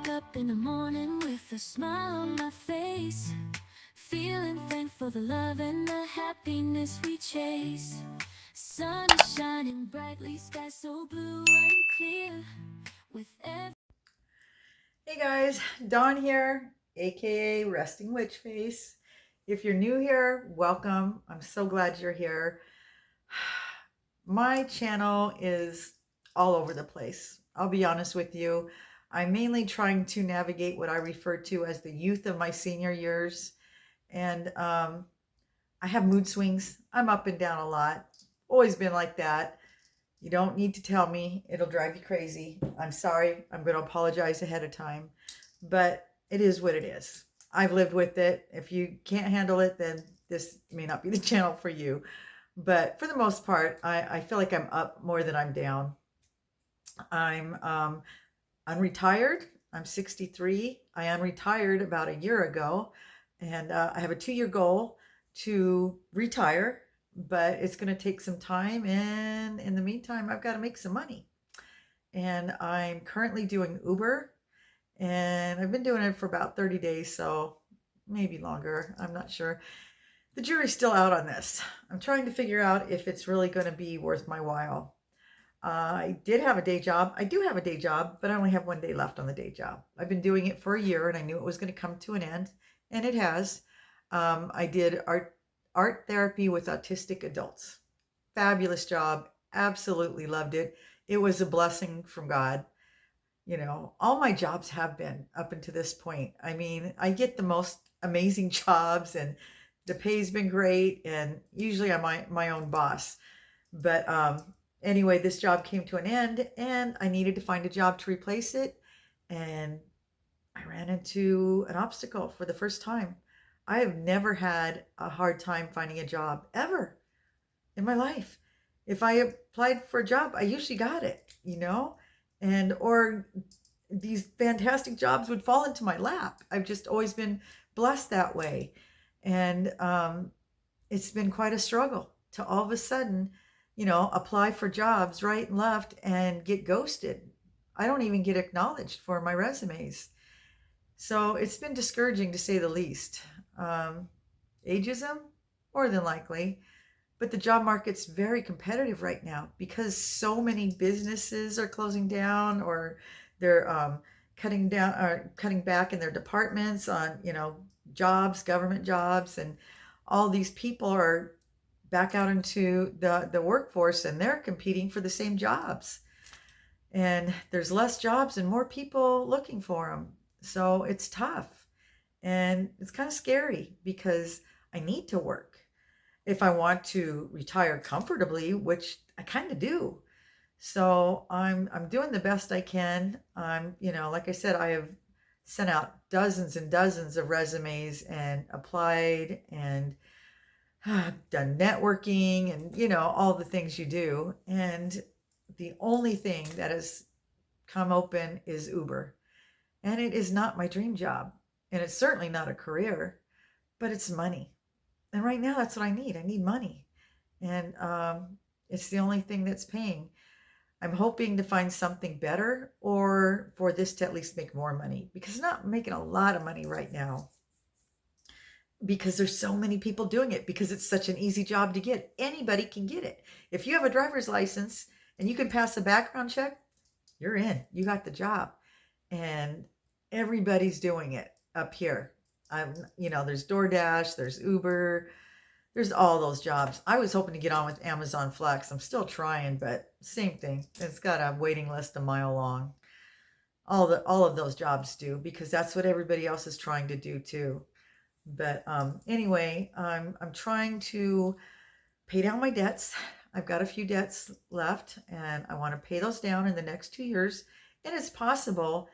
wake up in the morning with a smile on my face, feeling thankful for the love and the happiness we chase. Sun is shining brightly, sky so blue and clear. With every Hey guys, Dawn here, aka Resting Witch Face. If you're new here, welcome. I'm so glad you're here. My channel is all over the place. I'll be honest with you. I'm mainly trying to navigate what I refer to as the youth of my senior years. And I have mood swings. I'm up and down a lot. Always been like that. You don't need to tell me. It'll drive you crazy. I'm sorry. I'm going to apologize ahead of time. But it is what it is. I've lived with it. If you can't handle it, then this may not be the channel for you. But for the most part, I feel like I'm up more than I'm down. I'm unretired. I'm 63. I unretired about a year ago. And I have a 2-year goal to retire, but it's going to take some time. And in the meantime, I've got to make some money. And I'm currently doing Uber, and I've been doing it for about 30 days, so maybe longer. I'm not sure. The jury's still out on this. I'm trying to figure out if it's really going to be worth my while. I did have a day job. I do have a day job, but I only have 1 day left on the day job. I've been doing it for a year, and I knew it was going to come to an end, and it has. I did art therapy with autistic adults. Fabulous job. Absolutely loved it. It was a blessing from God. You know, all my jobs have been up until this point. I mean, I get the most amazing jobs, and the pay's been great, and usually I'm my own boss. But anyway, this job came to an end, and I needed to find a job to replace it. And I ran into an obstacle for the first time. I have never had a hard time finding a job ever in my life. If I applied for a job, I usually got it, and or these fantastic jobs would fall into my lap. I've just always been blessed that way. And it's been quite a struggle to all of a sudden, apply for jobs right and left and get ghosted. I don't even get acknowledged for my resumes. So it's been discouraging to say the least. Ageism, more than likely. But the job market's very competitive right now because so many businesses are closing down, or they're cutting down or cutting back in their departments on, jobs, government jobs, and all these people are back out into the workforce, and they're competing for the same jobs. And there's less jobs and more people looking for them. So it's tough. And it's kind of scary because I need to work if I want to retire comfortably, which I kind of do. So I'm doing the best I can. Like I said, I have sent out dozens and dozens of resumes and applied and done networking and all the things you do. And the only thing that has come open is Uber. And it is not my dream job. And it's certainly not a career, but it's money. And right now, that's what I need. I need money. And it's the only thing that's paying. I'm hoping to find something better, or for this to at least make more money, because it's not making a lot of money right now because there's so many people doing it, because it's such an easy job to get. Anybody can get it. If you have a driver's license and you can pass a background check, you're in. You got the job. And everybody's doing it up here. There's DoorDash, there's Uber, there's all those jobs. I was hoping to get on with Amazon Flex. I'm still trying, but same thing. It's got a waiting list a mile long. All of those jobs do, because that's what everybody else is trying to do too. But anyway, I'm trying to pay down my debts. I've got a few debts left, and I want to pay those down in the next 2 years. And it's possible,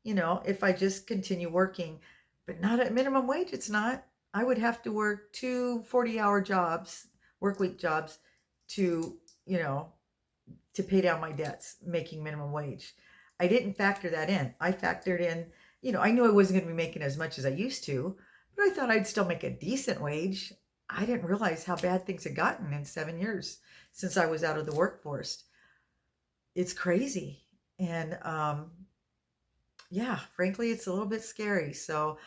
if I just continue working, but not at minimum wage. It's not. I would have to work 2 40-hour jobs, work week jobs, to, to pay down my debts, making minimum wage. I didn't factor that in. I factored in, I knew I wasn't going to be making as much as I used to, but I thought I'd still make a decent wage. I didn't realize how bad things had gotten in 7 years since I was out of the workforce. It's crazy. And yeah, frankly, it's a little bit scary. So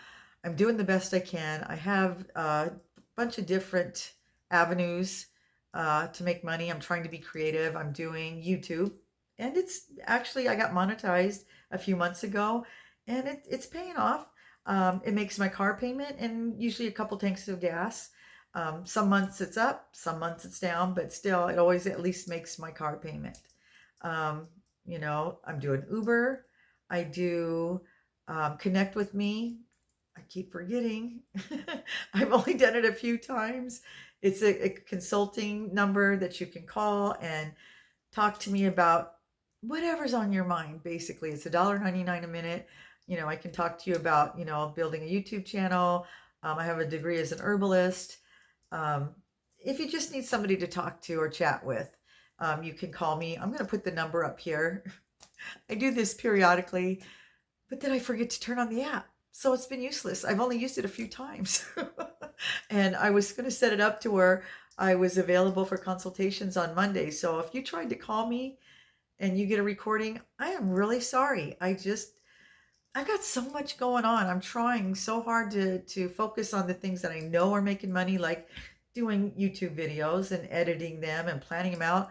I'm doing the best I can. I have a bunch of different avenues to make money. I'm trying to be creative. I'm doing YouTube, and it's actually, I got monetized a few months ago, and it's paying off. It makes my car payment and usually a couple tanks of gas. Some months it's up, some months it's down, but still, it always at least makes my car payment. Um, I'm doing Uber. I do Connect with Me. I keep forgetting. I've only done it a few times. It's a consulting number that you can call and talk to me about whatever's on your mind. Basically, it's $1.99 a minute. I can talk to you about, building a YouTube channel. I have a degree as an herbalist. Um, if you just need somebody to talk to or chat with, you can call me. I'm going to put the number up here. I do this periodically, but then I forget to turn on the app. So it's been useless. I've only used it a few times. And I was going to set it up to where I was available for consultations on Monday. So if you tried to call me and you get a recording, I am really sorry. I got so much going on. I'm trying so hard to focus on the things that I know are making money, like doing YouTube videos and editing them and planning them out.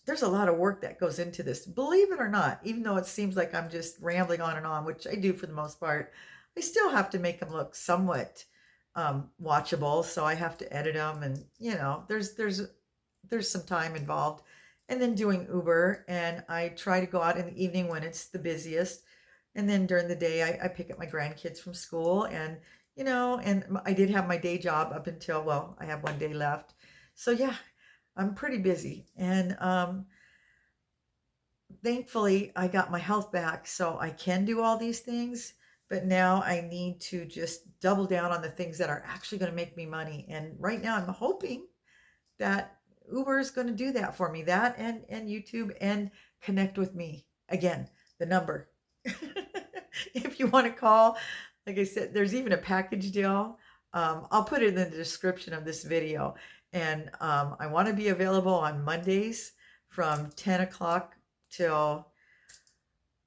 There's a lot of work that goes into this, believe it or not. Even though it seems like I'm just rambling on and on, which I do for the most part, I still have to make them look somewhat watchable. So I have to edit them, and there's some time involved. And then doing Uber, and I try to go out in the evening when it's the busiest, and then during the day I pick up my grandkids from school, and I did have my day job up until, well, I have one day left. So yeah, I'm pretty busy, and thankfully I got my health back so I can do all these things. But now I need to just double down on the things that are actually going to make me money. And right now I'm hoping that Uber is going to do that for me. That and YouTube and Connect with Me. Again, the number. If you want to call, like I said, there's even a package deal. I'll put it in the description of this video. And I want to be available on Mondays from 10 o'clock till,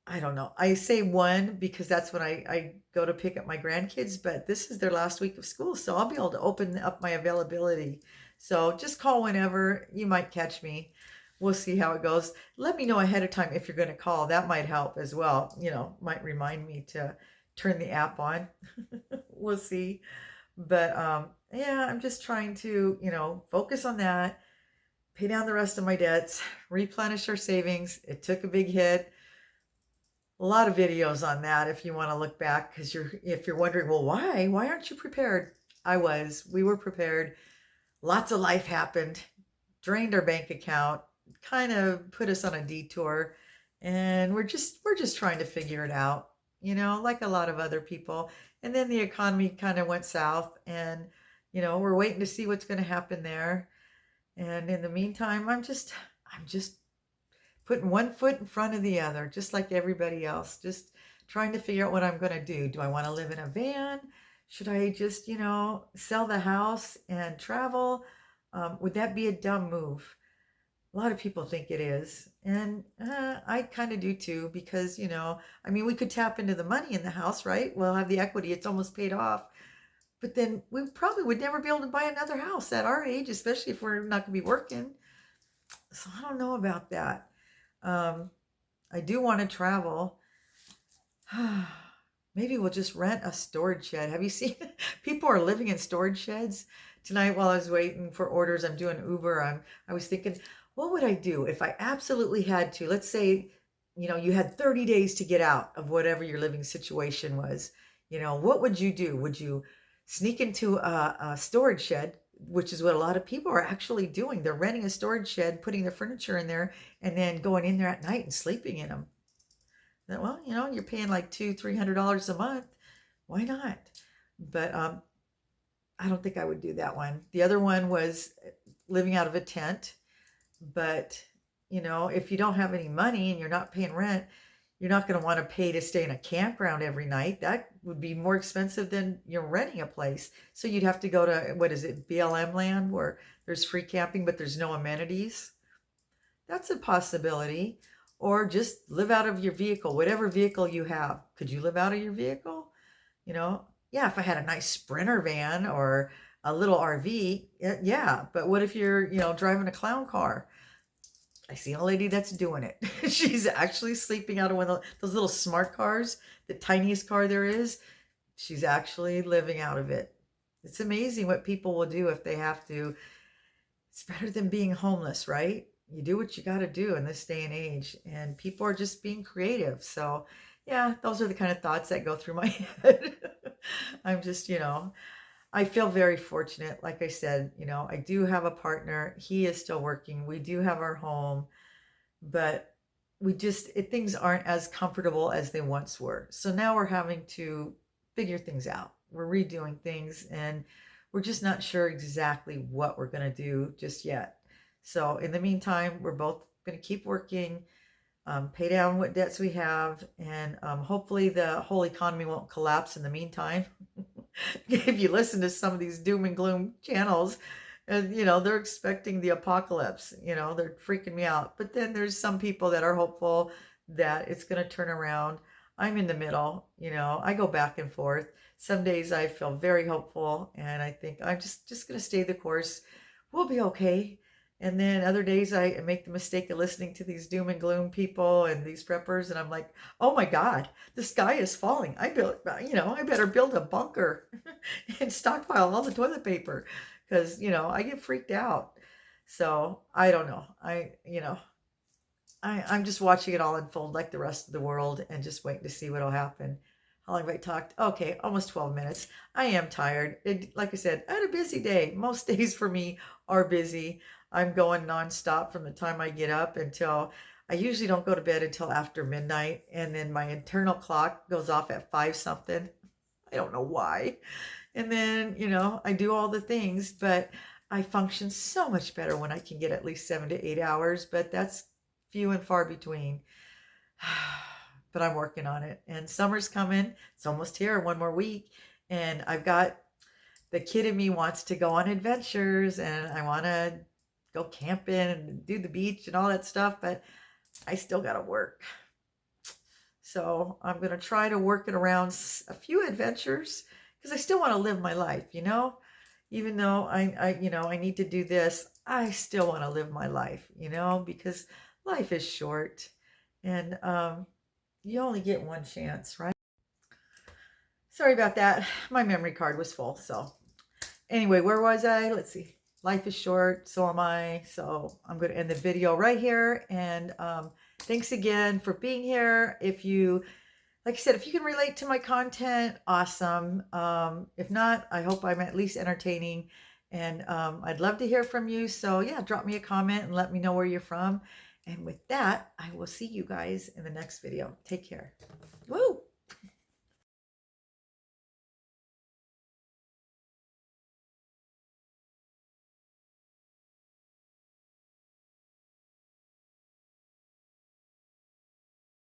I don't know. I say 1 because that's when I go to pick up my grandkids, but this is their last week of school, so I'll be able to open up my availability. So just call whenever. You might catch me. We'll see how it goes. Let me know ahead of time if you're going to call. That might help as well. Might remind me to turn the app on. We'll see. But yeah, I'm just trying to, focus on that, pay down the rest of my debts, replenish our savings. It took a big hit. A lot of videos on that if you want to look back, because if you're wondering, well, why aren't you prepared? We were prepared. Lots of life happened, drained our bank account, kind of put us on a detour, and we're just trying to figure it out, like a lot of other people. And then the economy kind of went south, and we're waiting to see what's going to happen there. And in the meantime, I'm just putting one foot in front of the other, just like everybody else, just trying to figure out what I'm going to do. Do I want to live in a van? Should I just, sell the house and travel? Would that be a dumb move? A lot of people think it is. And I kind of do too, because, we could tap into the money in the house, right? We'll have the equity. It's almost paid off. But then we probably would never be able to buy another house at our age, especially if we're not going to be working. So I don't know about that. I do want to travel. Maybe we'll just rent a storage shed. Have you seen people are living in storage sheds? Tonight while I was waiting for orders, I'm doing Uber. I was thinking, what would I do if I absolutely had to? Let's say, you had 30 days to get out of whatever your living situation was. What would you do? Would you sneak into a storage shed, which is what a lot of people are actually doing? They're renting a storage shed, putting their furniture in there, and then going in there at night and sleeping in them. Well, you're paying like $200-300 a month. Why not? But I don't think I would do that one. The other one was living out of a tent. But if you don't have any money and you're not paying rent, you're not going to want to pay to stay in a campground every night. That would be more expensive than you're renting a place. So you'd have to go to, what is it, BLM land, where there's free camping, but there's no amenities. That's a possibility. or just live out of your vehicle, whatever vehicle you have. Could you live out of your vehicle? You know, yeah, if I had a nice Sprinter van or a little RV, yeah. But what if you're, driving a clown car? I seen a lady that's doing it. She's actually sleeping out of one of those little smart cars, the tiniest car there is. She's actually living out of it. It's amazing what people will do if they have to. It's better than being homeless, right? You do what you got to do in this day and age, and people are just being creative. So, yeah, those are the kind of thoughts that go through my head. I'm just, I feel very fortunate. Like I said, I do have a partner. He is still working. We do have our home, but things aren't as comfortable as they once were. So now we're having to figure things out. We're redoing things, and we're just not sure exactly what we're going to do just yet. So in the meantime, we're both going to keep working, pay down what debts we have, and hopefully the whole economy won't collapse in the meantime. If you listen to some of these doom and gloom channels, and they're expecting the apocalypse, they're freaking me out. But then there's some people that are hopeful that it's going to turn around. I'm in the middle. I go back and forth. Some days I feel very hopeful, and I think I'm just going to stay the course. We'll be okay. And then other days I make the mistake of listening to these doom and gloom people and these preppers, and I'm like, oh my God, the sky is falling. I better build a bunker and stockpile all the toilet paper, because I get freaked out. So I don't know. I'm just watching it all unfold like the rest of the world, and just waiting to see what'll happen. How long have I talked? Okay, almost 12 minutes. I am tired. Like I said, I had a busy day. Most days for me are busy. I'm going nonstop from the time I get up until I usually don't go to bed until after midnight. And then my internal clock goes off at 5 something. I don't know why. And then, I do all the things, but I function so much better when I can get at least 7 to 8 hours, but that's few and far between. But I'm working on it. And summer's coming. It's almost here, one more week. And I've got the kid in me wants to go on adventures, and I want to go camping and do the beach and all that stuff, but I still got to work. So I'm going to try to work it around a few adventures, because I still want to live my life, even though I need to do this, I still want to live my life, because life is short, and you only get one chance, right? Sorry about that. My memory card was full. So anyway, where was I? Let's see. Life is short. So am I. So I'm going to end the video right here. And thanks again for being here. Like I said, if you can relate to my content, awesome. If not, I hope I'm at least entertaining. And I'd love to hear from you. So yeah, drop me a comment and let me know where you're from. And with that, I will see you guys in the next video. Take care. Woo!